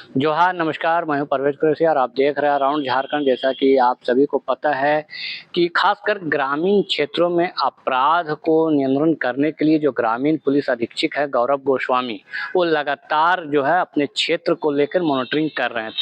जोहार, नमस्कार। मैं हूँ परवेज़ कुरैशी और आप देख रहे हैं अराउंड झारखंड। जैसा कि आप सभी को पता है कि खासकर ग्रामीण क्षेत्रों में अपराध को नियंत्रण करने के लिए जो ग्रामीण पुलिस अधीक्षक है गौरव गोस्वामी, वो लगातार जो है अपने क्षेत्र को लेकर मॉनिटरिंग कर रहे हैं।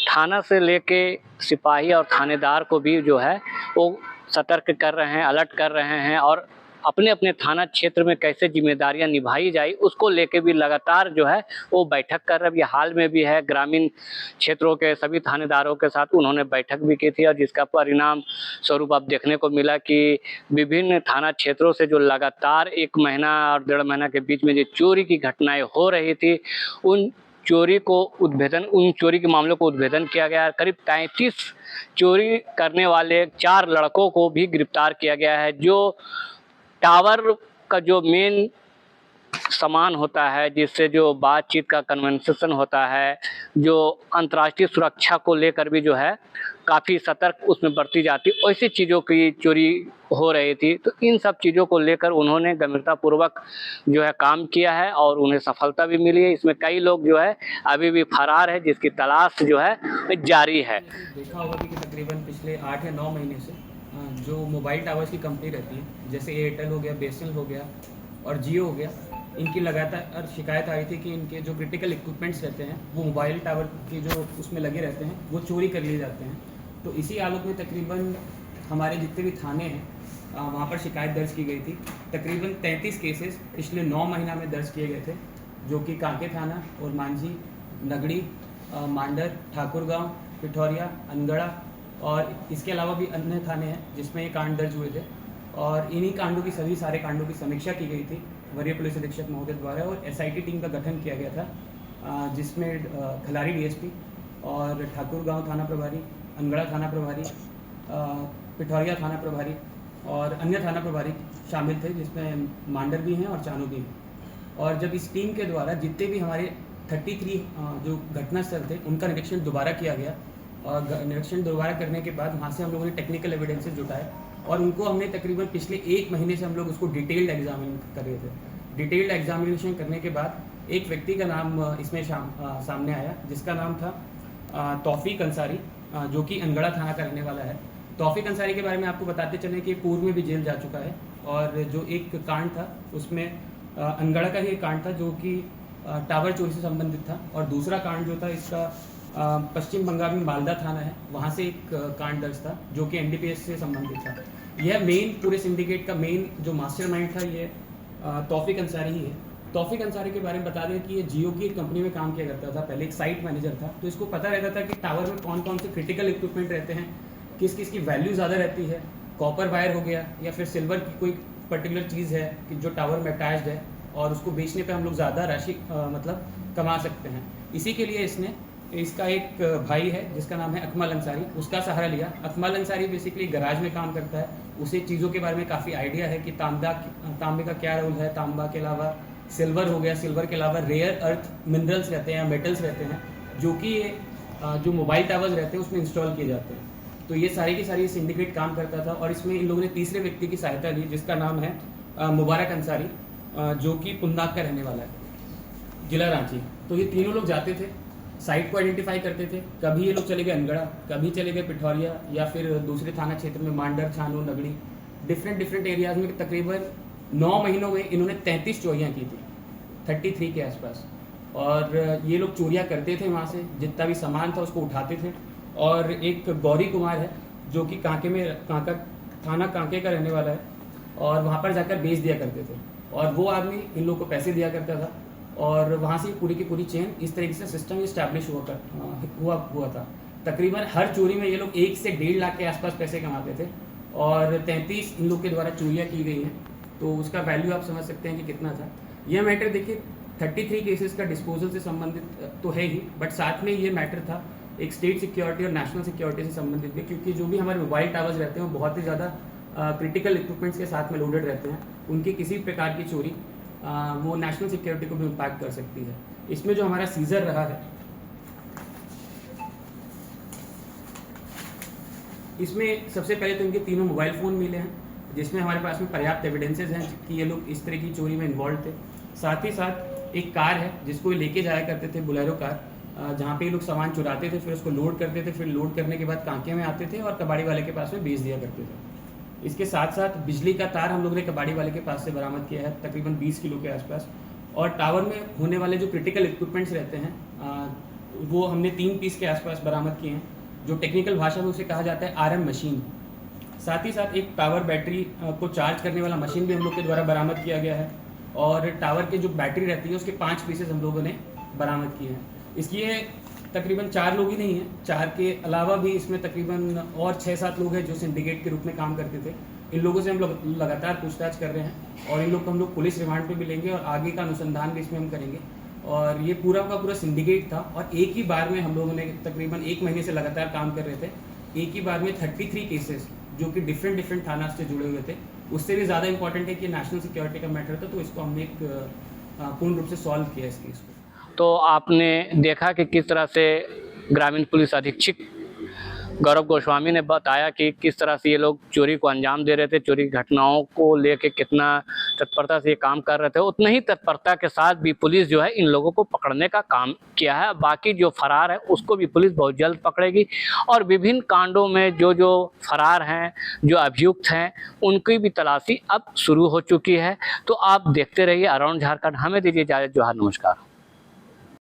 थाना से लेके सिपाही और थानेदार को भी जो है वो सतर्क कर रहे हैं, अलर्ट कर रहे हैं और अपने-अपने थाना क्षेत्र में कैसे ज़िम्मेदारियाँ निभाई जाए उसको लेके भी लगातार जो है वो बैठक कर रहे हैं। अभी हाल में भी है ग्रामीण क्षेत्रों के सभी थानेदारों के साथ उन्होंने बैठक भी की थी और जिसका परिणाम स्वरूप अब देखने को मिला कि विभिन्न थाना क्षेत्रों से जो लगातार 1 महीना और 1.5 महीना के बीच में जो चोरी की घटनाएँ हो रही थी, उन चोरी के मामलों को उद्भेदन किया गया है। करीब 33 चोरी करने वाले 4 लड़कों को भी गिरफ्तार किया गया है। जो टावर का जो मेन सामान होता है, जिससे जो बातचीत का कन्वर्सेशन होता है, जो अंतर्राष्ट्रीय सुरक्षा को लेकर भी जो है काफ़ी सतर्क उसमें बरती जाती, ऐसी चीज़ों की चोरी हो रही थी। तो इन सब चीज़ों को लेकर उन्होंने गंभीरतापूर्वक जो है काम किया है और उन्हें सफलता भी मिली है। इसमें कई लोग जो है अभी भी फरार है, जिसकी तलाश जो है जारी है। देखा होगा कि तकरीबन पिछले 8 या 9 महीने से जो मोबाइल टावर्स की कंपनी रहती है, जैसे एयरटेल हो गया, बीएसएनएल हो गया और जियो हो गया, इनकी लगातार शिकायत आ रही थी कि इनके जो क्रिटिकल इक्विपमेंट्स रहते हैं वो मोबाइल टावर के जो उसमें लगे रहते हैं वो चोरी कर लिए जाते हैं। तो इसी आलोक में तकरीबन हमारे जितने भी थाने हैं वहाँ पर शिकायत दर्ज की गई थी। तकरीबन 33 केसेस पिछले 9 महीना में दर्ज किए गए थे, जो कि कांके थाना और मांझी, नगड़ी, मांडर, ठाकुरगांव, पिठौरिया, अनगढ़ा और इसके अलावा भी अन्य थाने हैं जिसमें ये कांड दर्ज हुए थे। और इन्हीं कांडों की सारे कांडों की समीक्षा की गई थी वरीय पुलिस अधीक्षक महोदय द्वारा और एसआईटी टीम का गठन किया गया था, जिसमें खलारी डीएसपी और ठाकुरगांव थाना प्रभारी, अनगढ़ा थाना प्रभारी, पिठौरिया थाना प्रभारी और अन्य थाना प्रभारी शामिल थे, जिसमें मांडर भी हैं और चानू भी हैं। और जब इस टीम के द्वारा जितने भी हमारे 33 जो घटनास्थल थे उनका निरीक्षण दोबारा किया गया और निरीक्षण दोबारा करने के बाद वहाँ से हम लोगों ने टेक्निकल एविडेंसेस जुटाए और उनको हमने तकरीबन पिछले 1 महीने से हम लोग उसको डिटेल्ड एग्जामिन कर रहे थे। डिटेल्ड एग्जामिनेशन करने के बाद एक व्यक्ति का नाम इसमें सामने आया, जिसका नाम था तौफीक अंसारी, जो कि अनगढ़ा थाना का रहने वाला है। तौफीक अंसारी के बारे में आपको बताते चलें कि पूर्व में भी जेल जा चुका है और जो एक कांड था उसमें अनगढ़ा का ही एक कांड था जो कि टावर चोरी से संबंधित था और दूसरा कांड जो था इसका पश्चिम बंगाल में मालदा थाना है, वहाँ से एक कांड दर्ज था जो कि एनडीपीएस से संबंधित था। यह मेन पूरे सिंडिकेट का मेन जो मास्टरमाइंड था ये तौफीक अंसारी ही है। तौफीक अंसारी के बारे में बता दें कि ये जियो की एक कंपनी में काम किया करता था, पहले एक साइट मैनेजर था। तो इसको पता रहता था कि टावर में कौन कौन से क्रिटिकल इक्विपमेंट रहते हैं, किस किस की वैल्यू ज़्यादा रहती है, कॉपर वायर हो गया या फिर सिल्वर की कोई पर्टिकुलर चीज़ है कि जो टावर में अटैच्ड है और उसको बेचने पे हम लोग ज़्यादा राशि मतलब कमा सकते हैं। इसी के लिए इसका एक भाई है जिसका नाम है अकमल अंसारी, उसका सहारा लिया। अकमल अंसारी बेसिकली गैराज में काम करता है, उसे चीज़ों के बारे में काफ़ी आइडिया है कि तांबे का क्या रोल है, तांबा के अलावा सिल्वर हो गया, सिल्वर के अलावा रेयर अर्थ मिनरल्स रहते हैं या मेटल्स रहते हैं जो कि जो मोबाइल टावर्स रहते हैं उसमें इंस्टॉल किए जाते हैं। तो ये सारी की सारी सिंडिकेट काम करता था और इसमें इन लोगों ने तीसरे व्यक्ति की सहायता ली जिसका नाम है मुबारक अंसारी, जो कि पुन्नाक का रहने वाला है, जिला रांची। तो ये तीनों लोग जाते थे, साइट को आइडेंटिफाई करते थे। कभी ये लोग चले गए अनगढ़ा, कभी चले गए पिठौरिया या फिर दूसरे थाना क्षेत्र में मांडर, छानू, नगड़ी, डिफरेंट एरियाज में। तकरीबन 9 महीनों में इन्होंने 33 चोरियाँ की थी, 33 के आसपास। और ये लोग चोरियाँ करते थे, वहाँ से जितना भी सामान था उसको उठाते थे। और एक गौरी कुमार है जो कि थाना कांके का रहने वाला है और वहाँ पर जाकर बेच दिया करते थे और वो आदमी इन लोगों को पैसे दिया करता था और वहाँ से पूरी की पूरी चेन इस तरीके से सिस्टम इस्टेब्लिश हुआ था। तकरीबन हर चोरी में ये लोग 1 से 1.5 लाख के आसपास पैसे कमाते थे और 33 इन लोग के द्वारा चोरियाँ की गई हैं, तो उसका वैल्यू आप समझ सकते हैं कि कितना था। यह मैटर देखिए 33 केसेस का डिस्पोजल से संबंधित तो है ही, बट साथ में ये मैटर था एक स्टेट सिक्योरिटी और नेशनल सिक्योरिटी से संबंधित भी, क्योंकि जो भी हमारे मोबाइल टावर्स रहते हैं वो बहुत ही ज़्यादा क्रिटिकल इक्विपमेंट्स के साथ में लोडेड रहते हैं। उनकी किसी प्रकार की चोरी वो नेशनल सिक्योरिटी को भी इम्पैक्ट कर सकती है। इसमें जो हमारा सीजर रहा है, इसमें सबसे पहले तो इनके तीनों मोबाइल फ़ोन मिले हैं, जिसमें हमारे पास में पर्याप्त एविडेंसेस हैं कि ये लोग इस तरह की चोरी में इन्वॉल्व थे। साथ ही साथ एक कार है जिसको ये लेके जाया करते थे, बोलेरो कार, जहाँ पे ये लोग सामान चुराते थे, फिर उसको लोड करते थे, फिर लोड करने के बाद कांके में आते थे और कबाड़ी वाले के पास में बेच दिया करते थे। इसके साथ साथ बिजली का तार हम लोग ने कबाड़ी वाले के पास से बरामद किया है, तकरीबन 20 किलो के आसपास। और टावर में होने वाले जो क्रिटिकल इक्विपमेंट्स रहते हैं वो हमने 3 पीस के आसपास बरामद किए हैं, जो टेक्निकल भाषा में उसे कहा जाता है RM मशीन। साथ ही साथ एक टावर बैटरी को चार्ज करने वाला मशीन भी हम लोग के द्वारा बरामद किया गया है, और टावर के जो बैटरी रहती है उसके 5 पीसेस हम लोगों ने बरामद किए हैं। इसलिए तकरीबन 4 लोग ही नहीं हैं, 4 के अलावा भी इसमें तकरीबन और 6-7 लोग हैं जो सिंडिकेट के रूप में काम करते थे। इन लोगों से हम लोग लगातार पूछताछ कर रहे हैं और इन लोग को हम लोग पुलिस रिमांड पे भी लेंगे और आगे का अनुसंधान भी इसमें हम करेंगे। और ये पूरा का पूरा सिंडिकेट था और एक ही बार में हम लोगों ने तकरीबन 1 महीने से लगातार काम कर रहे थे। एक ही बार में 33 केसेस जो कि डिफरेंट थाना से जुड़े हुए थे। उससे भी ज़्यादा इंपॉर्टेंट है कि नेशनल सिक्योरिटी का मैटर था, तो इसको हमने एक पूर्ण रूप से सॉल्व किया इस केस को। तो आपने देखा कि किस तरह से ग्रामीण पुलिस अधीक्षक गौरव गोस्वामी ने बताया कि किस तरह से ये लोग चोरी को अंजाम दे रहे थे, चोरी की घटनाओं को लेके कितना तत्परता से ये काम कर रहे थे। उतना ही तत्परता के साथ भी पुलिस जो है इन लोगों को पकड़ने का काम किया है। बाकी जो फरार है उसको भी पुलिस बहुत जल्द पकड़ेगी और विभिन्न कांडों में जो जो फरार हैं, जो अभियुक्त हैं, उनकी भी तलाशी अब शुरू हो चुकी है। तो आप देखते रहिए अराउंड झारखंड। हमें दीजिए इजाज़त। जोहार, नमस्कार।